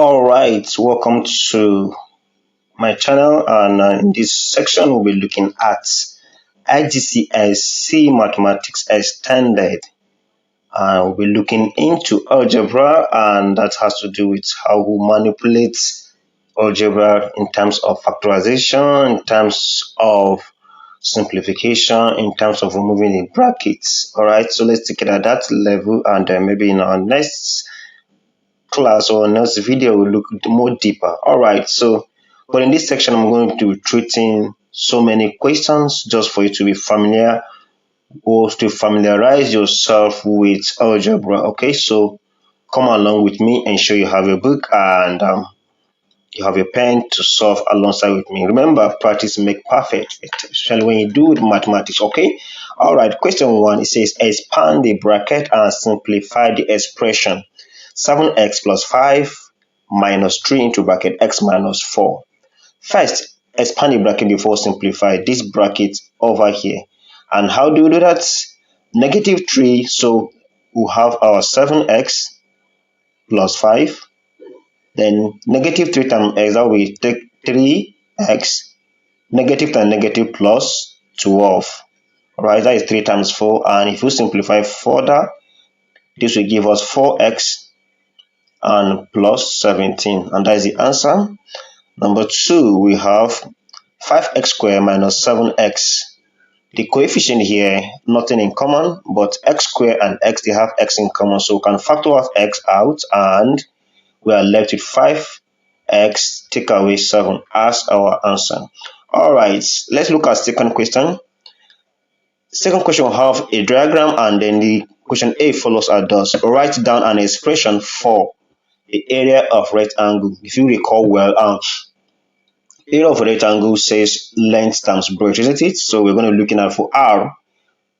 All right, welcome to my channel, and in this section we'll be looking at IGCSE Mathematics Extended. We'll be looking into algebra, and that has to do with how we manipulate algebra in terms of factorization, in terms of simplification, in terms of removing the brackets. All right, so let's take it at that level, and maybe in our next class or next video we'll look more deeper. All right, so but in this section I'm going to be treating so many questions just for you to be familiar or to familiarize yourself with algebra. Okay, so come along with me, ensure you have a book and you have a pen to solve alongside with me. Remember, practice make perfect, especially when you do with mathematics. Okay, all right, question one, it says expand the bracket and simplify the expression 7x plus 5 minus 3 into bracket x minus 4. First, expand the bracket before simplify this bracket over here. And how do we do that? Negative 3, so we'll have our 7x plus 5. Then negative 3 times x, that will be 3x. Negative times negative plus 12. Alright, that is 3 times 4. And if you simplify further, this will give us 4x and plus 17, and that is the answer. Number 2, we have 5x squared minus 7x. The coefficient here, nothing in common, but x squared and x, they have x in common, so we can factor out x out, and we are left with 5x take away 7 as our answer. All right, let's look at second question. Second question will have a diagram, and then the question A follows as thus. Write down an expression for the area of rectangle. If you recall well, area of rectangle says length times breadth, isn't it? So we're going to be looking at for R,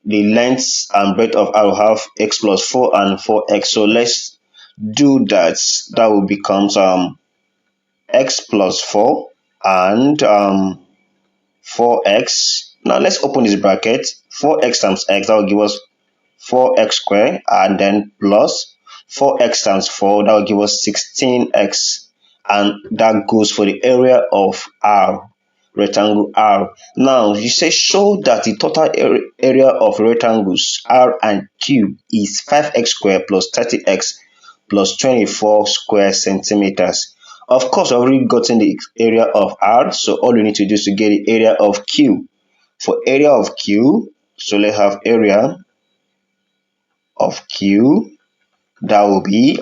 the length and breadth of R will have x plus 4 and 4x. So let's do that. That will become x plus 4 and 4x. Now let's open this bracket. 4x times x, that will give us 4x squared, and then plus 4x times 4, that will give us 16x, and that goes for the area of R, rectangle R. Now you say show that the total area of rectangles R and Q is 5x squared plus 30x plus 24 square centimeters. Of course, I've already gotten the area of R, so all we need to do is to get the area of Q. For area of Q, so let's have area of Q, that will be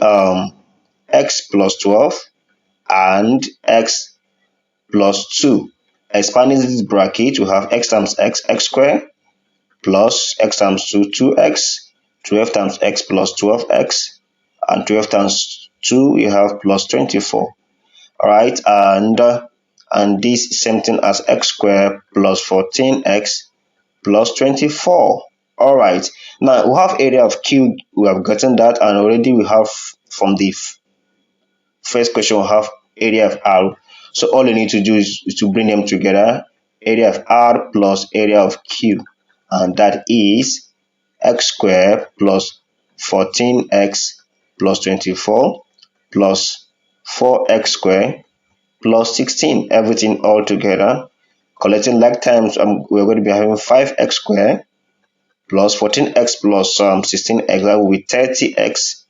x plus 12 and x plus 2. Expanding this bracket, we have x times x, x squared, plus x times 2, 2x, 12 times x plus 12x, and 12 times 2, we have plus 24. All right, and this same thing as x squared plus 14x plus 24. All right, now we have area of Q, we have gotten that, and already we have from the first question we have area of R. So all you need to do is to bring them together, area of R plus area of Q, and that is x squared plus 14x plus 24 plus 4x squared plus 16, everything all together. Collecting like times, we're going to be having 5x squared plus 14x plus 16x, that will be 30x.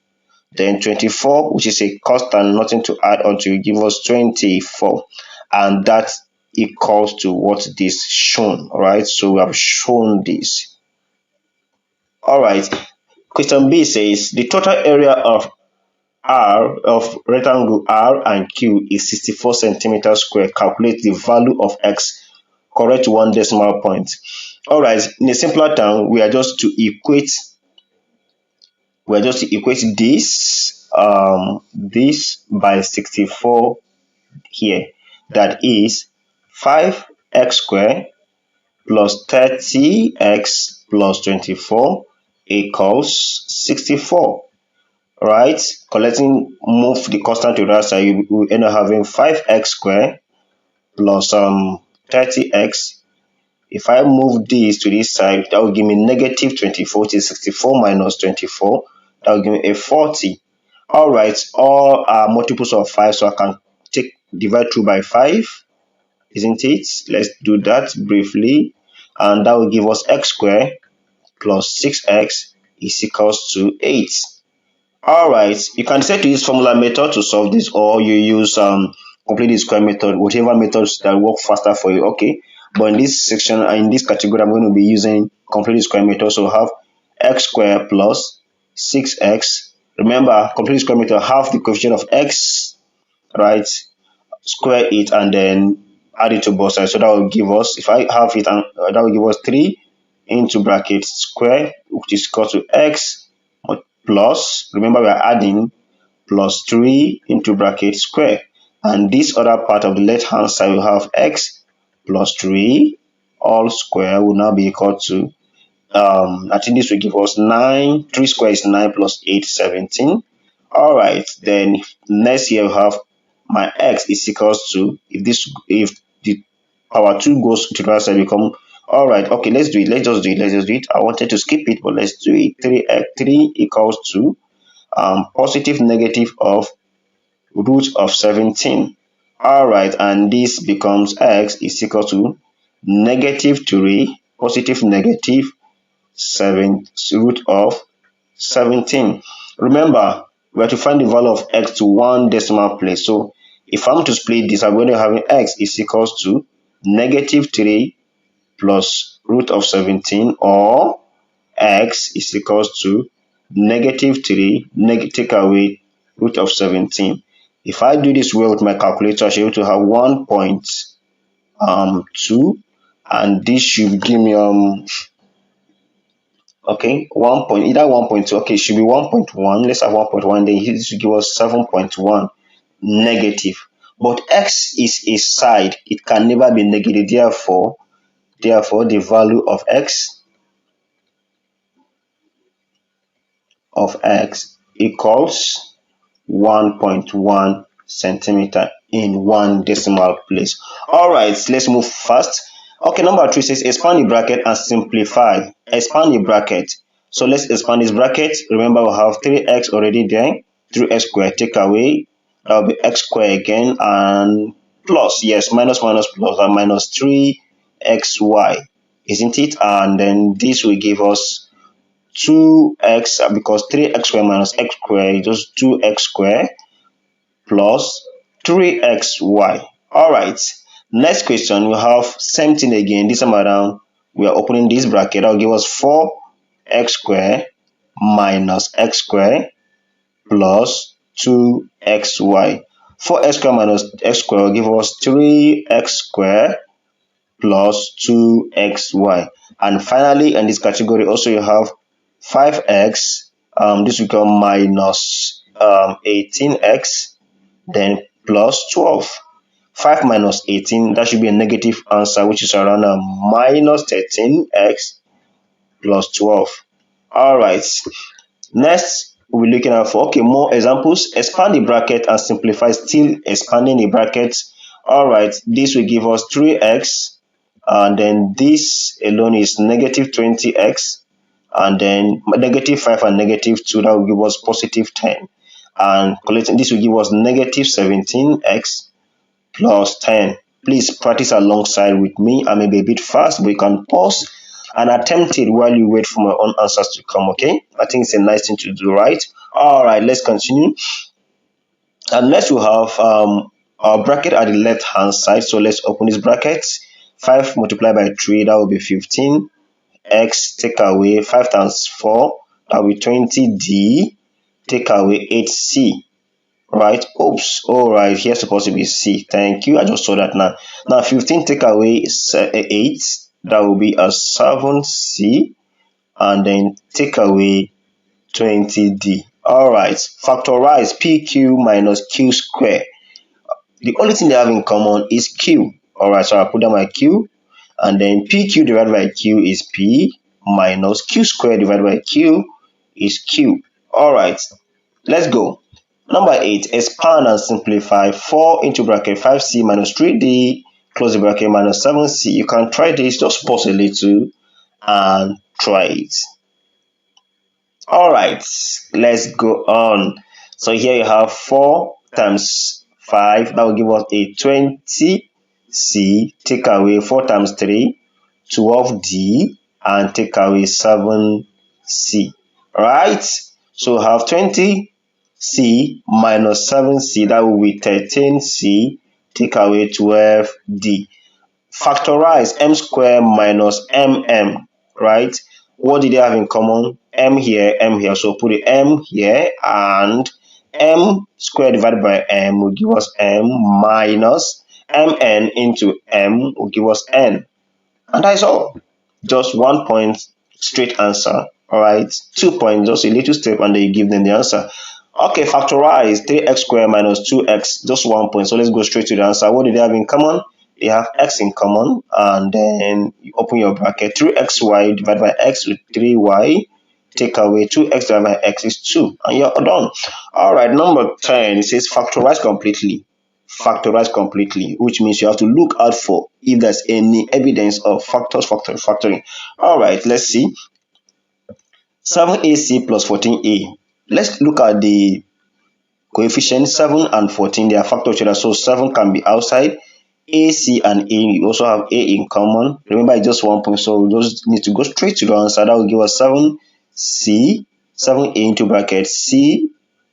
Then 24, which is a constant, nothing to add on to, give us 24. And that equals to what this shown. All right, so we have shown this. All right, question B says the total area of R of rectangle R and Q is 64 centimeters square. Calculate the value of x. Correct one decimal point. All right, in a simpler term, we are just to equate this this by 64 here. That is 5x squared plus 30x plus 24 equals 64. Right, move the constant to the other side, you will end up having 5x squared plus 30x. If I move this to this side, that will give me negative 24, which is 64 minus 24. That will give me a 40. All right, all are multiples of 5, so I can divide through by 5, isn't it? Let's do that briefly, and that will give us x squared plus 6x is equals to 8. All right, you can decide to use formula method to solve this, or you use complete the square method, whichever methods that work faster for you. Okay, but in this section, in this category, I'm going to be using complete the square method. So have x squared plus 6x. Remember, complete the square method, have the coefficient of x, right? Square it and then add it to both sides. So that will give us, if I have it, and that will give us 3 into bracket square, which is equal to x plus, remember we are adding, plus 3 into bracket square. And this other part of the left hand side will have x plus 3 all square will now be equal to, I think this will give us 9. 3 square is 9 plus 8, 17. All right, then next here we have my x is equals to, if the power 2 goes to the right side, become, all right, okay, let's do it. Let's just do it. I wanted to skip it, but let's do it. 3 equals to positive negative of root of 17. All right, and this becomes x is equal to negative 3 positive negative 7 root of 17. Remember, we have to find the value of x to one decimal place. So if I'm to split this, I'm going to have x is equals to negative 3 plus root of 17, or x is equals to negative 3, take away root of 17. If I do this well with my calculator, I should be able to have 1.2, and this should give me okay, 1.2, okay, it should be 1.1. Let's have 1.1, then this should give us 7.1 negative. But x is a side, it can never be negative. Therefore the value of x equals 1.1 centimeter in one decimal place. All right, let's move fast. Okay, number 3 says expand the bracket and simplify. Expand the bracket. So let's expand this bracket. Remember, we have 3x already there. 3x squared, take away, that will be x squared again, and plus, yes, minus minus plus, and minus 3xy, isn't it? And then this will give us 2x, because 3x squared minus x squared is just 2x squared plus 3xy. All right, next question, we have same thing again. This time around, we are opening this bracket. That will give us 4x squared minus x squared plus 2xy. 4x squared minus x squared will give us 3x squared plus 2xy. And finally, in this category, also you have 5x. This will become minus 18x, then plus 12. 5 minus 18, that should be a negative answer, which is around minus 13x plus 12. All right. Next, we'll be looking at for, okay, more examples. Expand the bracket and simplify, still expanding the bracket. All right, this will give us 3x, and then this alone is negative 20x, and then negative 5 and negative 2, that will give us positive 10. And collecting this will give us negative 17x plus 10. Please practice alongside with me. I may be a bit fast, but you can pause and attempt it while you wait for my own answers to come, okay? I think it's a nice thing to do, right? All right, let's continue. And next we have our bracket at the left hand side. So let's open this bracket. 5 multiplied by 3, that will be 15. X, take away 5 times 4, that will be 20d, take away 8c. Right, oops, all right, here's supposed to be c. Thank you, I just saw that now. Now 15 take away 8, that will be a 7c, and then take away 20d. All right, factorize pq minus q square. The only thing they have in common is q. All right, so I'll put down my q, and then pq divided by q is p, minus q square divided by q is q. All right, let's go. Number 8, expand and simplify. 4 into bracket 5c minus 3d, close the bracket, minus 7c. You can try this, just pause a little and try it. All right, let's go on. So here you have 4 times 5, that will give us a 20c, take away 4 times 3, 12d, and take away 7c, right? So have 20c minus 7c, that will be 13c, take away 12d. Factorize m square minus right? What did they have in common? M here, so put the m here, and m squared divided by m will give us m minus mn into m will give us n. And that is all. Just 1 point, straight answer. Alright, 2 points, just a little step, and then you give them the answer. Okay, factorize 3x squared minus 2x, just 1 point. So let's go straight to the answer. What do they have in common? They have x in common, and then you open your bracket. 3xy divided by x with 3y, take away 2x divided by x is 2, and you're done. Alright, number 10, it says factorize completely. Factorize completely, which means you have to look out for if there's any evidence of factoring. All right, let's see. 7ac plus 14a. Let's look at the coefficient. 7 and 14, they are factor each other, so 7 can be outside. AC and A, we also have A in common. Remember, it's just 1 point, so we just need to go straight to the answer. That will give us 7c, 7a into bracket c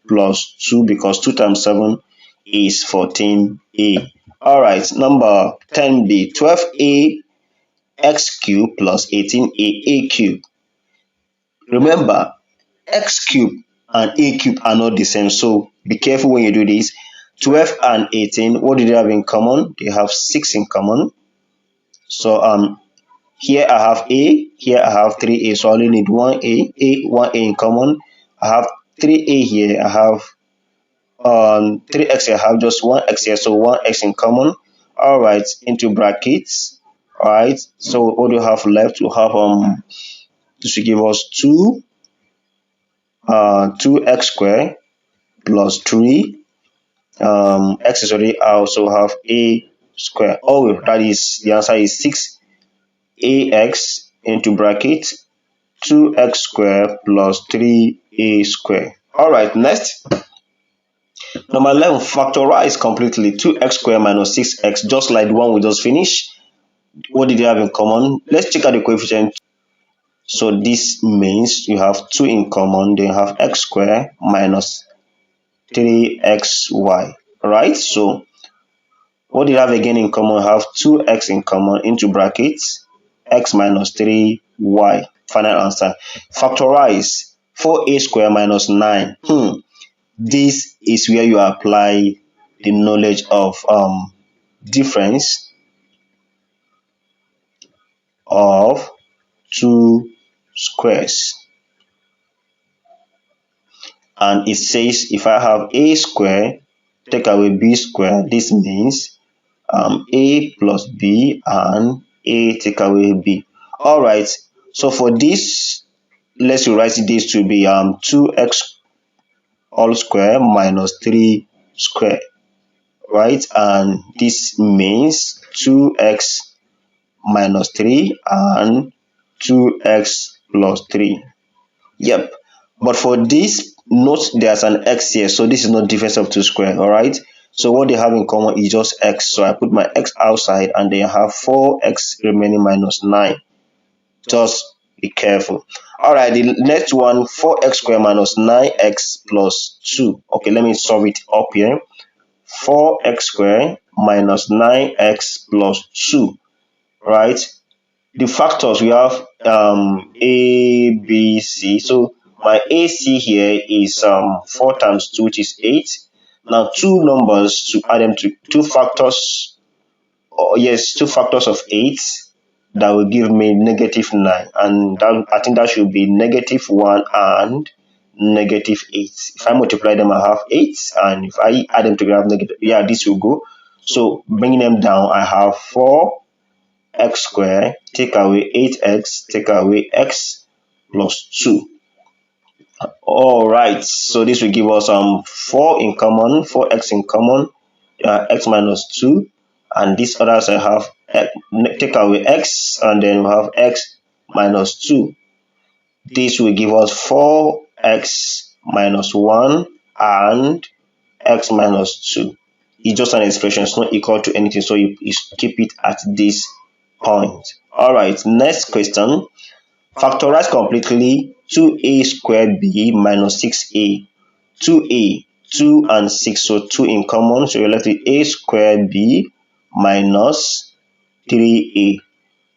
plus 2, because 2 times 7 is 14a. All right, number 10b, 12a x cube plus 18a a cube. Remember, x cube and a cube are not the same, so be careful when you do this. 12 and 18, what do they have in common? They have 6 in common. So here I have a, here I have 3a, so I only need 1a in common. I have 3a here, I have 3x, I have just 1x here, so 1x in common. All right, into brackets. All right, so what do you have left? You have this should give us 2x squared plus 3 x is already out, so have a square. Oh, that is, the answer is 6ax into bracket 2x squared plus 3a squared. All right, next. Number 11, factorize completely. 2x squared minus 6x, just like the one we just finished. What did they have in common? Let's check out the coefficient. So this means you have 2 in common, then you have x squared minus 3xy, right? So what do you have again in common? You have 2x in common into brackets x minus 3y. Final answer. Factorize 4a squared minus 9. This is where you apply the knowledge of difference of two squares. And it says if I have a square, take away b square, this means a plus b and a take away b. All right, so for this, let's write this to be 2x all square minus 3 square, right? And this means 2x minus 3 and 2x plus 3. Yep, but for this, note there's an x here, so this is not difference of 2 square. All right, so what they have in common is just x, so I put my x outside, and then I have 4x remaining minus 9. Just be careful. All right, the next one, 4x squared minus 9x plus 2. Okay, let me solve it up here. 4x squared minus 9x plus 2, right? The factors, we have a, b, c. So my ac here is 4 times 2, which is 8. Now two numbers, to add them to two factors, two factors of 8, that will give me negative 9, and that, I think that should be negative 1 and negative 8. If I multiply them, I have 8, and if I add them together, I have negative, this will go. So bringing them down, I have 4x squared, take away 8x, take away x plus 2. All right, so this will give us 4 in common, 4x in common, x minus 2, and this other side have take away x, and then we have x minus 2. This will give us 4x minus 1 and x minus 2. It's just an expression, it's not equal to anything, so you keep it at this point. Alright, next question. Factorize completely 2a squared b minus 6a. 2a, 2 and 6, so 2 in common, so you're left with a squared b minus 3a.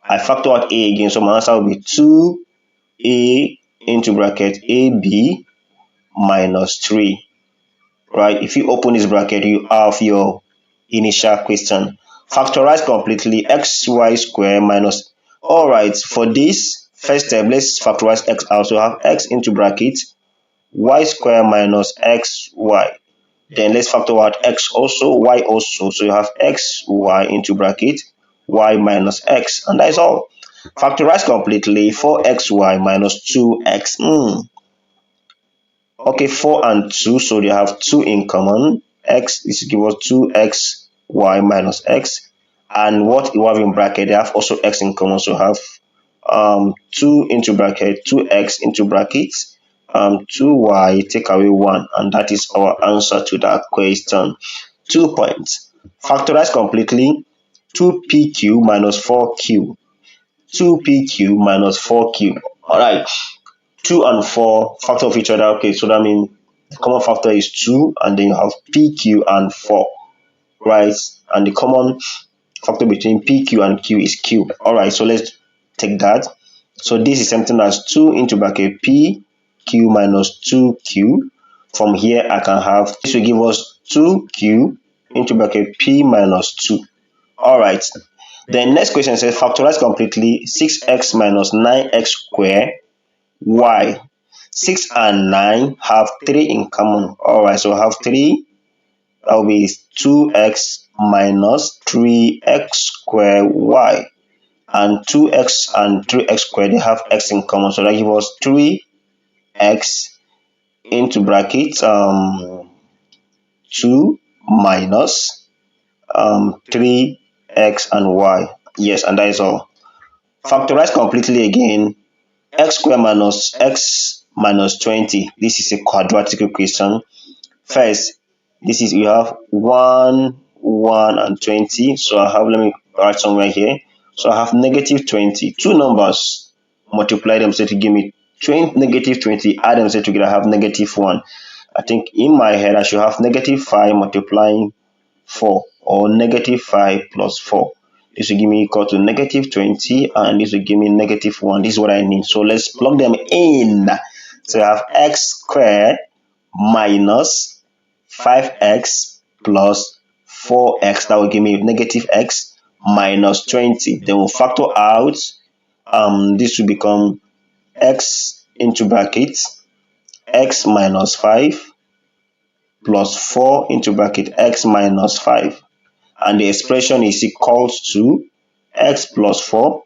I factor out a again, so my answer will be 2a into bracket ab minus 3. Right, if you open this bracket, you have your initial question. Factorize completely xy square minus. Alright, for this first step, let's factorize x out. So have x into bracket y square minus xy. Then let's factor out x also, y also. So you have xy into bracket y minus x, and that is all. Factorize completely 4xy minus 2x. Okay, 4 and 2, so they have 2 in common. X is give us 2xy minus x. And what you have in bracket, they have also x in common, so have 2 into bracket, 2x into brackets, 2y, take away 1, and that is our answer to that question. 2 points. Factorize completely 2pq minus 4q. 2pq minus 4q. Alright. 2 and 4 factor of each other. Okay, so that means the common factor is 2, and then you have pq and 4, right? And the common factor between pq and q is q. Alright, so let's take that. So this is something as 2 into bracket pq minus 2q. From here I can have, this will give us 2q into bracket p minus 2. Alright, then next question says factorize completely 6x minus 9x squared y. 6 and 9 have 3 in common. Alright, so I have 3. That will be 2x minus 3x squared y. And 2x and 3x squared, they have x in common. So that gives us 3x into bracket 2 minus 3x and y. Yes, and that is all. Factorize completely again. X squared minus x minus 20. This is a quadratic equation. First, this is, we have 1, 1 and 20. So I have, let me write somewhere here. So I have negative 20. Two numbers, multiply them, so to give me 20, negative 20, add them, so together I have negative 1. I think in my head I should have negative 5 multiplying 4, or negative 5 plus 4. This will give me equal to negative 20, and this will give me negative 1. This is what I need. So let's plug them in. So I have x squared minus 5x plus 4x. That will give me negative x minus 20. Then we'll factor out. This will become x into brackets x minus 5 plus 4 into bracket x minus 5. And the expression is equal to x plus 4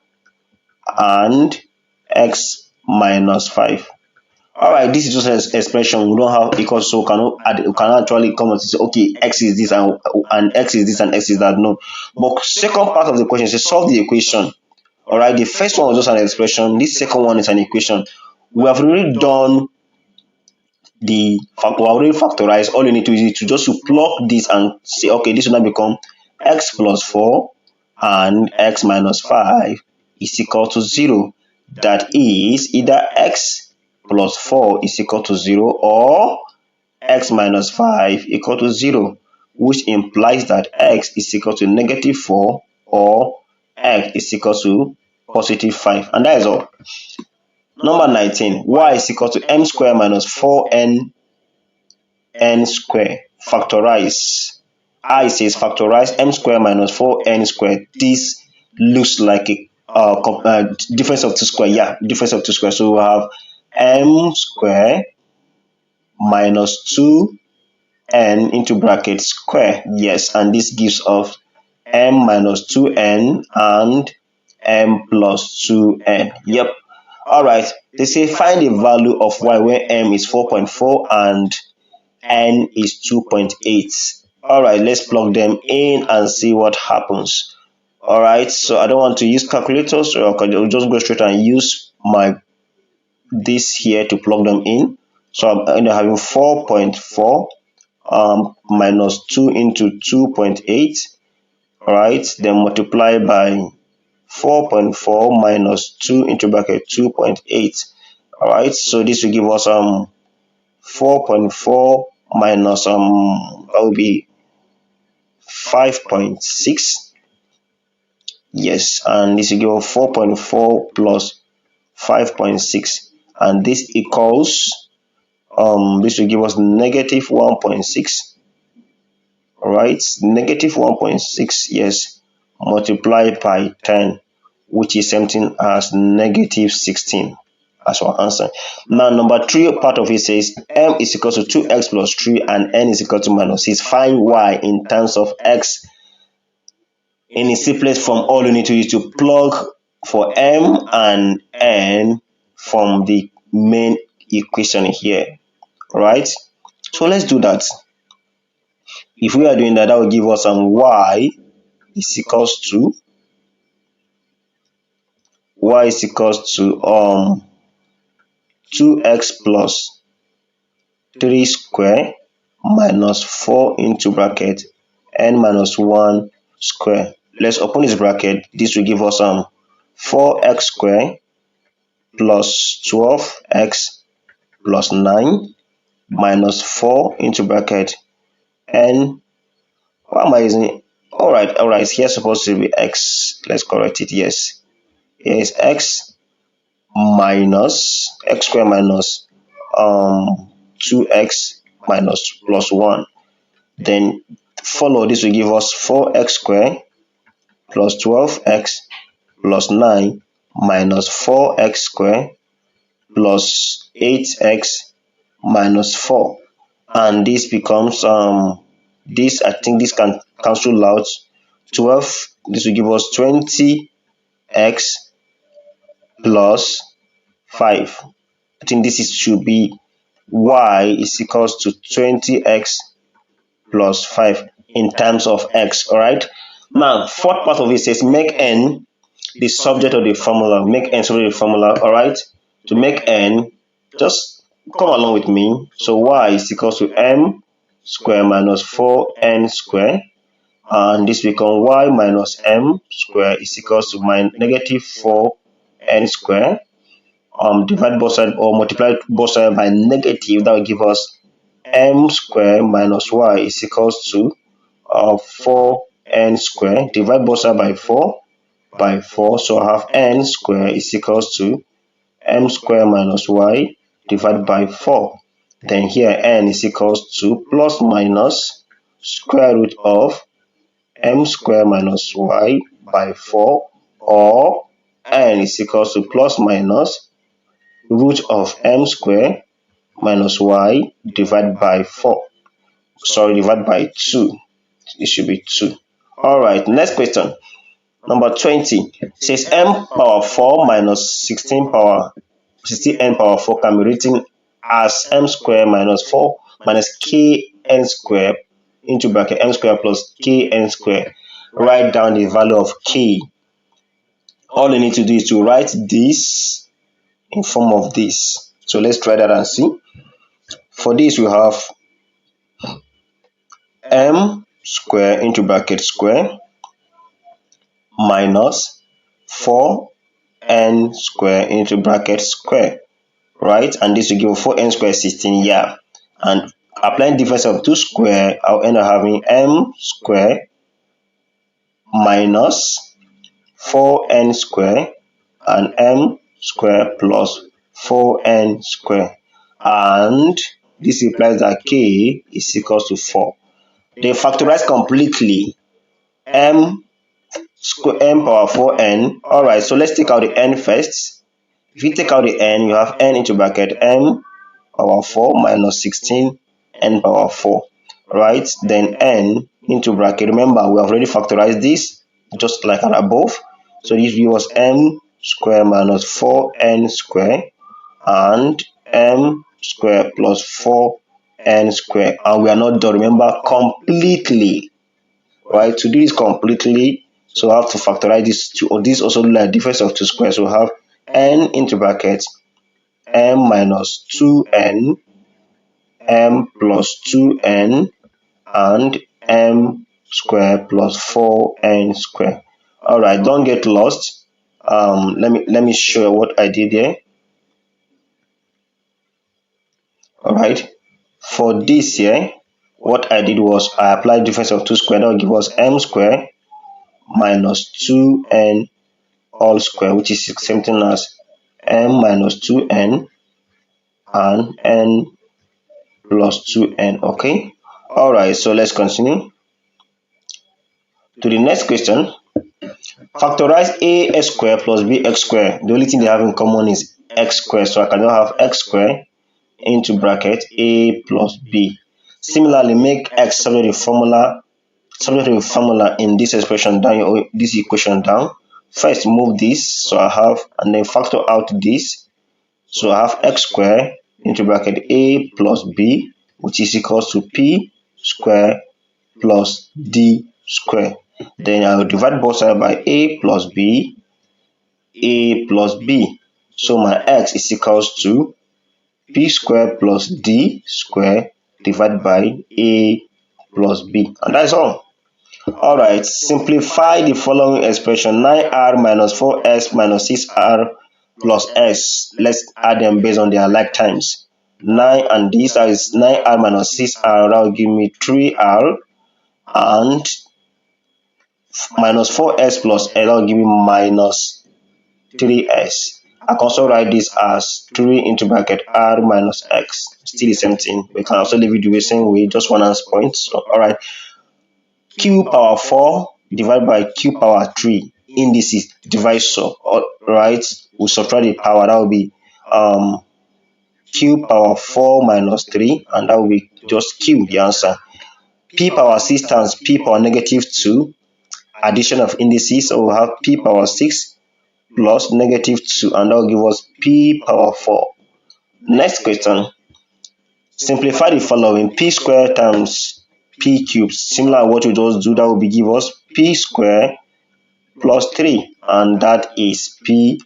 and x minus 5. Alright, this is just an expression. We don't have equal, so we cannot actually come and say, okay, x is this and x is this and x is that. No. But second part of the question is solve the equation. Alright, the first one was just an expression. This second one is an equation. We have already done we already factorized. All you need to do is to just plug this and say, okay, this will now become x plus 4 and x minus 5 is equal to 0. That is, either x plus 4 is equal to 0 or x minus 5 equal to 0, which implies that x is equal to negative 4 or x is equal to positive 5. And that is all. Number 19, y is equal to m squared minus 4n squared. Factorize. I says factorize m squared minus 4n squared. This looks like a difference of 2 squared. Yeah, difference of 2 squared. So we have m squared minus 2n into bracket square. Yes, and this gives us m minus 2n and m plus 2n. Yep. Alright, they say find the value of y where m is 4.4 and n is 2.8. Alright, let's plug them in and see what happens. Alright, so I don't want to use calculator, so I'll just go straight and use this here to plug them in. So I'm having 4.4 minus 2 into 2.8, right? Then multiply by 4.4 minus 2 into bracket 2.8. Alright, so this will give us 4.4 minus that will be 5.6. Yes, and this will give us 4.4 plus 5.6, and this equals this will give us negative 1.6. Alright, negative 1.6, yes, multiplied by 10, which is something as negative 16 as our answer. Now, number 3 part of it says m is equal to 2x plus 3 and n is equal to minus 6. Find y in terms of x in its simplest form. All you need to do is to plug for m and n from the main equation here. Right? So let's do that. If we are doing that, that will give us y is equals to 2x plus 3 square minus 4 into bracket n minus 1 square. Let's open this bracket. This will give us 4x square plus 12x plus 9 minus 4 into bracket n. Why am I using it? Alright, here's supposed to be x. Let's correct it. Yes, here is x minus x square minus 2x minus plus 1. Then follow this will give us 4x square plus 12x plus 9 minus 4x square plus 8x minus 4. And this becomes this, I think this can cancel out. 12, this will give us 20x plus 5. I think this should be y is equals to 20x plus 5 in terms of x. Alright. Now, fourth part of it says make n the subject of the formula. Make n subject of the formula. Alright. To make n, just come along with me. So y is equals to m square minus 4n square. And this becomes y minus m square is equals to negative 4n square. Divide both sides or multiply both sides by negative. That will give us m square minus y is equals to 4n square. Divide both sides by 4. So I have n square is equals to m square minus y divided by 4. Then here n is equals to plus minus square root of m square minus y by 4, or n is equals to plus minus root of m square minus y divided by 4. Sorry, divided by 2. It should be 2. Alright, next question. Number 20 says m power 4 minus 16n power 4 can be written as m square minus 4 minus kn square into bracket m square plus kn square. Write down the value of k. All you need to do is to write this in form of this. So let's try that and see. For this we have m square into bracket square minus 4n square into bracket square, right? And this will give 4n square 16, yeah. And applying difference of 2 square, I'll end up having m square minus 4n square and m square plus 4n square. And this implies that k is equals to 4. They factorize completely m power 4n. Alright, so let's take out the n first. If you take out the n, you have n into bracket m power 4 minus 16 n power 4. Right, then n into bracket. Remember, we have already factorized this just like above. So this gives us m square minus 4n square and m square plus 4n square. And we are not done. Remember, completely. Right, to do this completely, so I have to factorize this to, or this also like difference of 2 squares. So we have n into bracket m minus 2n m plus 2n and m square plus 4n square. Alright, don't get lost. Let me show you what I did here. Alright, for this here, what I did was I applied difference of 2 square. That will give us m square minus 2n all square, which is the same thing as m minus 2n and n plus 2n. Okay. Alright, so let's continue to the next question. Factorize ax square plus bx square. The only thing they have in common is x square, so I can now have x square into bracket a plus b. Similarly, make x subject to the formula in this expression down, or this equation down. First, move this, so I have, and then factor out this, so I have x square into bracket a plus b, which is equals to p square plus d square. Then I will divide both sides by a plus b, so my x is equals to p square plus d square divided by a plus b, and that's all. Alright, simplify the following expression: 9r minus 4s minus 6r plus s. Let's add them based on their like times. 9 and this is 9r minus 6r, that will give me 3r, and minus 4s plus s, that will give me minus 3s. I can also write this as 3 into bracket r minus x. Still the same thing. We can also leave it the same way, just one answer point. So, alright. Q power 4 divided by q power 3. Indices divisor. Alright. We subtract the power. That will be q power 4 minus 3, and that will be just q, the answer. P power 6 times p power negative 2. Addition of indices. So we'll have p power 6 plus negative 2, and that will give us p power 4. Next question. Simplify the following: p square times p cubed. Similar to what we just do, that will be give us p square plus 3, and that is p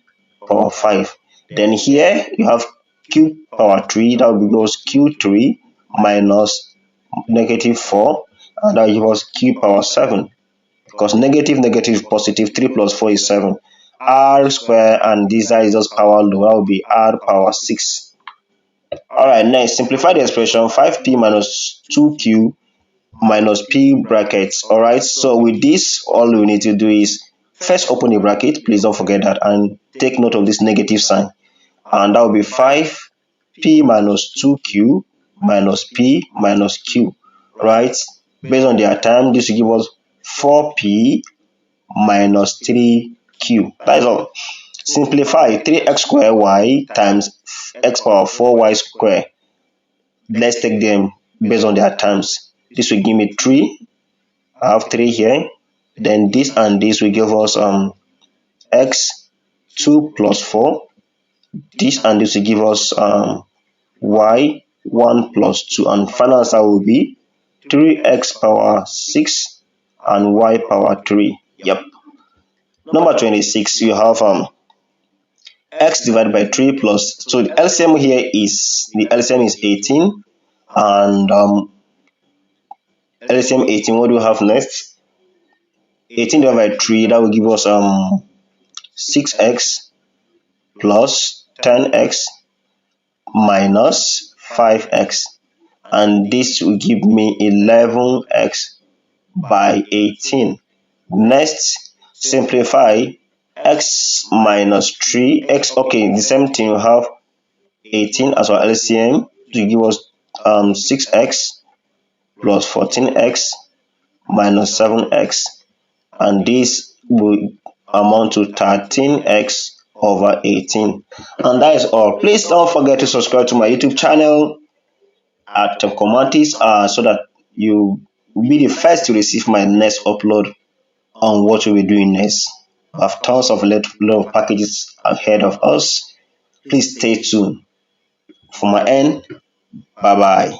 power 5. Then here you have q power 3, that will be goes q3 minus negative 4, and that will give us q power 7. Because negative is positive, 3 plus 4 is 7. R square, and this is just power low, that will be r power 6. Alright, next, simplify the expression 5p minus 2q minus p brackets. Alright, so with this, all we need to do is first open a bracket, please don't forget that, and take note of this negative sign, and that will be 5p minus 2q minus p minus q. Right, based on their time, this will give us 4p minus 3q. That is all. Simplify 3x square y times x power 4y square. Let's take them based on their times. This will give me 3. I have 3 here. Then this and this will give us x 2 plus 4. This and this will give us y 1 plus 2. And final answer will be 3x power 6 and y power 3. Yep. Number 26, you have x divided by 3 plus, so the LCM here is, the LCM is 18, and LCM 18, what do we have next? 18 divided by 3, that will give us 6x plus 10x minus 5x, and this will give me 11x by 18. Next, simplify x minus 3x. Okay, the same thing, we have 18 as our LCM to give us 6x plus 14x minus 7x, and this will amount to 13x over 18. And that is all. Please don't forget to subscribe to my YouTube channel at Comantis, so that you will be the first to receive my next upload on what we'll be doing next. We have tons of little packages ahead of us. Please stay tuned. For my end, bye bye.